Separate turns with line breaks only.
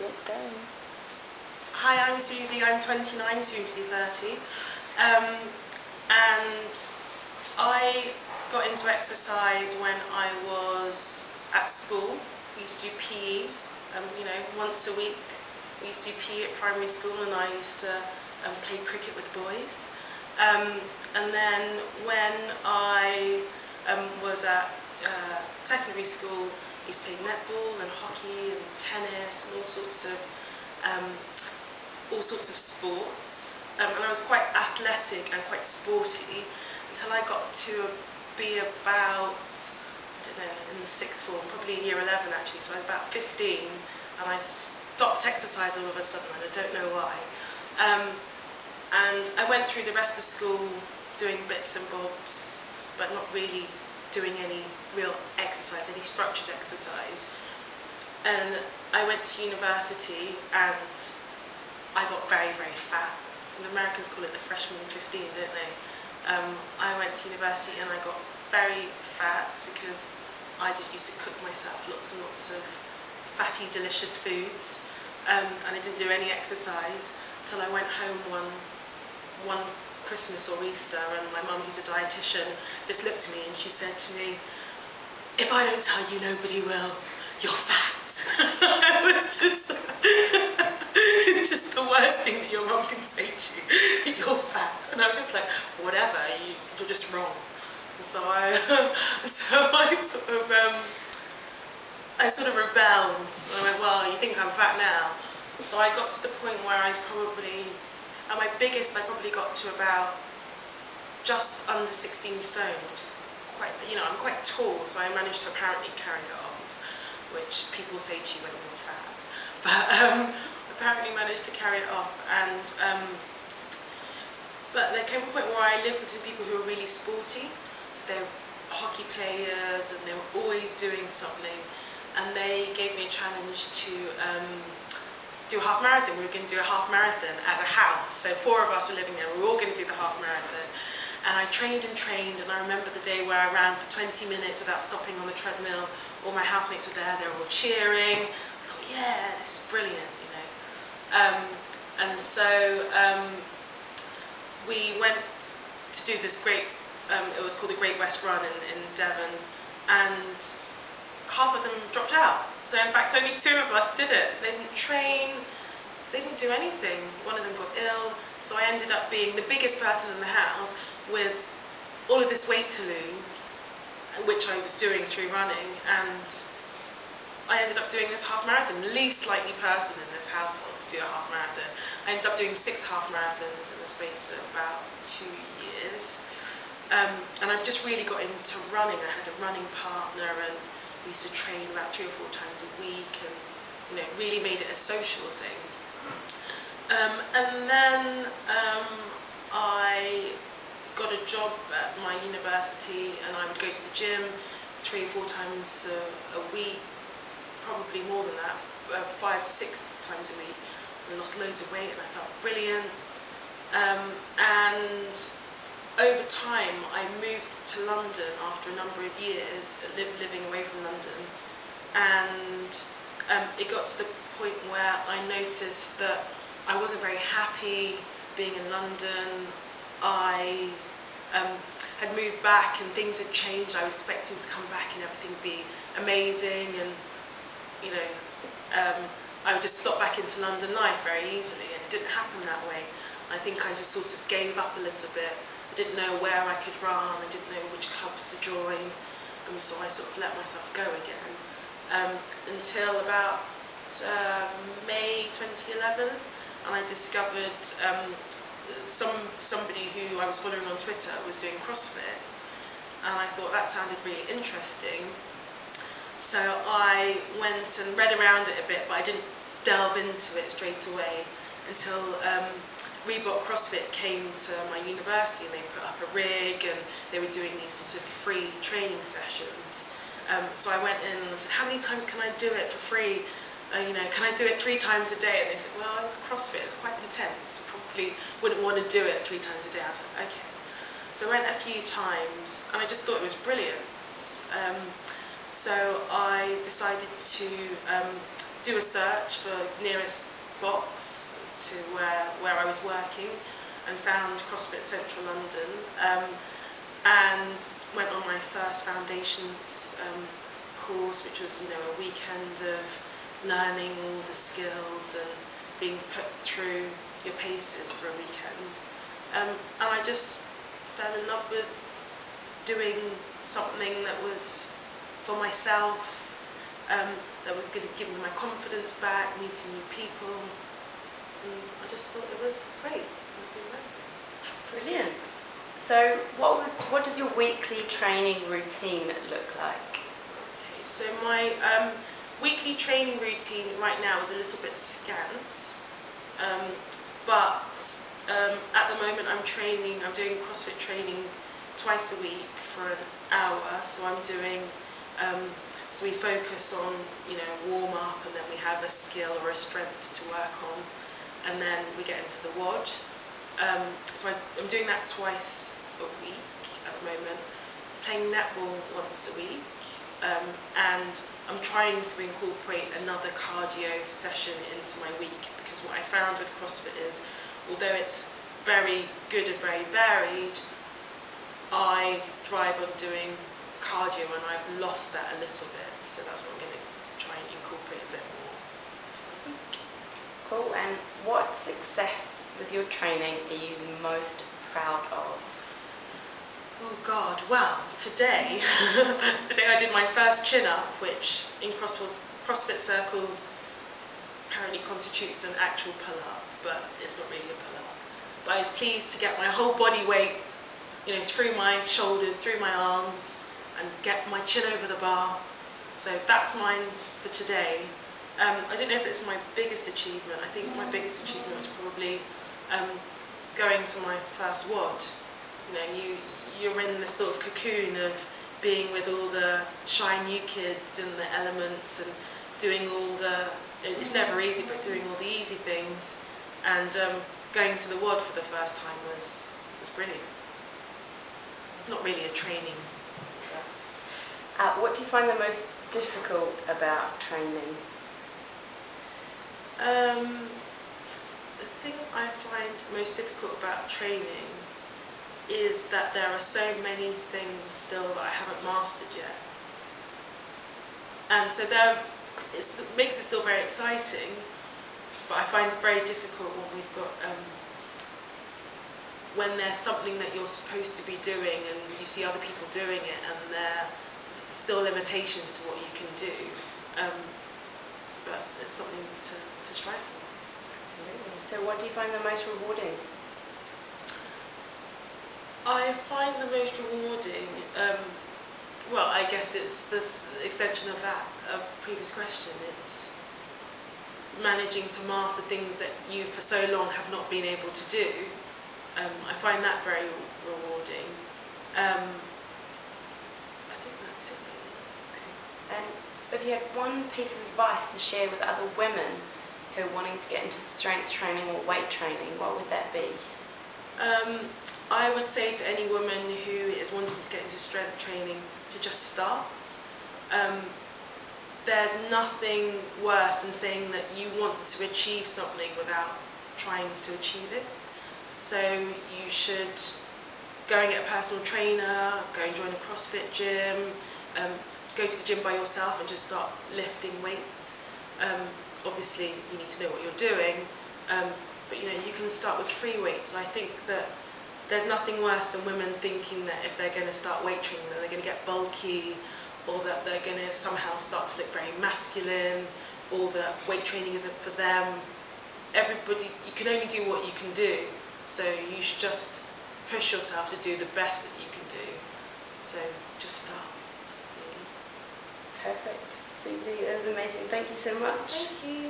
Let's go.
Hi, I'm Suzie. I'm 29, soon to be 30. And I got into exercise when I was at school. We used to do PE, once a week. We used to do PE at primary school, and I used to play cricket with boys. And then when I was at secondary school, I used to play netball and hockey and tennis and all sorts of sports. And I was quite athletic and quite sporty until I got to be about, I don't know, in the sixth form, probably in year 11 actually. So I was about 15, and I stopped exercise all of a sudden, and I don't know why. And I went through the rest of school doing bits and bobs, but not really doing any real exercise, any structured exercise. And I went to university and I got very, very fat. The Americans call it the freshman 15, don't they? I went to university and I got very fat because I just used to cook myself lots and lots of fatty, delicious foods. And I didn't do any exercise until I went home one Christmas or Easter, and my mum, who's a dietitian, just looked at me and she said to me, "If I don't tell you, nobody will. You're fat." It was just, it's just the worst thing that your mum can say to you. You're fat. And I was just like, whatever, you're just wrong. And so I sort of rebelled. And I went, well, you think I'm fat now? So I got to the point where I was probably, at my biggest, I probably got to about just under 16 stone, which is quite, I'm quite tall, so I managed to apparently carry it off, which people say to you when you're fat. But apparently managed to carry it off. And but there came a point where I lived with some people who were really sporty. So they were hockey players, and they were always doing something. And they gave me a challenge to do a half marathon. We were going to do a half marathon as a house. So 4 of us were living there. We were all going to do the half marathon. And I trained, and I remember the day where I ran for 20 minutes without stopping on the treadmill. All my housemates were there, they were all cheering. I thought, yeah, this is brilliant, And so we went to do this great, it was called the Great West Run in Devon, and half of them dropped out. So in fact, only 2 of us did it. They didn't train, they didn't do anything. One of them got ill, so I ended up being the biggest person in the house with all of this weight to lose, which I was doing through running, and I ended up doing this half marathon, least likely person in this household to do a half marathon. I ended up doing 6 half marathons in the space of about 2 years. And I've just really got into running. I had a running partner, and we used to train about 3 or 4 times a week, and really made it a social thing. And then I got a job at my university, and I would go to the gym 3 or 4 times a week, probably more than that, 5, 6 times a week. I lost loads of weight and I felt brilliant. And over time I moved to London after a number of years living away from London, and it got to the point where I noticed that I wasn't very happy being in London. I had moved back and things had changed. I was expecting to come back and everything would be amazing, and I would just slot back into London life very easily, and it didn't happen that way. I think I just sort of gave up a little bit. I didn't know where I could run, I didn't know which clubs to join, and so I sort of let myself go again, until about May 2011, and I discovered somebody who I was following on Twitter was doing CrossFit, and I thought that sounded really interesting. So I went and read around it a bit, but I didn't delve into it straight away until Reebok CrossFit came to my university, and they put up a rig, and they were doing these sort of free training sessions. So I went in and I said, how many times can I do it for free? Can I do it 3 times a day? And they said, well, it's CrossFit, it's quite intense. You probably wouldn't want to do it 3 times a day. I was like, okay. So I went a few times, and I just thought it was brilliant. So I decided to do a search for nearest box to where I was working, and found CrossFit Central London, and went on my first foundations course, which was, you know, a weekend of learning all the skills and being put through your paces for a weekend. And I just fell in love with doing something that was for myself, that was going to give me my confidence back, meeting new people. And I just thought it was great.
Brilliant. So what does your weekly training routine look like?
Okay, so my weekly training routine right now is a little bit scant, but at the moment I'm doing CrossFit training twice a week for an hour. So I'm doing, so we focus on, you know, warm up, and then we have a skill or a strength to work on, and then we get into the WOD. So I'm doing that twice a week at the moment, playing netball once a week, and I'm trying to incorporate another cardio session into my week, because what I found with CrossFit is, although it's very good and very varied, I thrive on doing cardio, and I've lost that a little bit, so that's what I'm going to try and incorporate a bit more into my week.
Cool. And what success with your training are you the most proud of?
Oh God, well, today I did my first chin-up, which in CrossFit circles apparently constitutes an actual pull-up, but it's not really a pull-up. But I was pleased to get my whole body weight, you know, through my shoulders, through my arms, and get my chin over the bar. So that's mine for today. I don't know if it's my biggest achievement. I think my biggest achievement was probably going to my first WOD. You know, you're in this sort of cocoon of being with all the shy new kids and the elements, and doing all the, it's never easy, but doing all the easy things, and going to the WOD for the first time was brilliant. It's not really a training.
What do you find the most difficult about training?
The thing I find most difficult about training is that there are so many things still that I haven't mastered yet. And so it makes it still very exciting, but I find it very difficult when we've got, when there's something that you're supposed to be doing and you see other people doing it, and there are still limitations to what you can do. But it's something to strive for.
Absolutely. So what do you find the most rewarding?
I find the most rewarding, well, I guess it's this extension of that previous question. It's managing to master things that you for so long have not been able to do. I find that very rewarding. I think that's it really.
And if you had one piece of advice to share with other women who are wanting to get into strength training or weight training, what would that be?
I would say to any woman who is wanting to get into strength training to just start. There's nothing worse than saying that you want to achieve something without trying to achieve it. So you should go and get a personal trainer, go and join a CrossFit gym, go to the gym by yourself and just start lifting weights. Obviously you need to know what you're doing, but you know, you can start with free weights. I think that there's nothing worse than women thinking that if they're going to start weight training that they're going to get bulky, or that they're going to somehow start to look very masculine, or that weight training isn't for them. Everybody, you can only do what you can do, so you should just push yourself to do the best that you can do. So just start, really.
Perfect. Suzie, that was amazing. Thank you so much.
Thank you.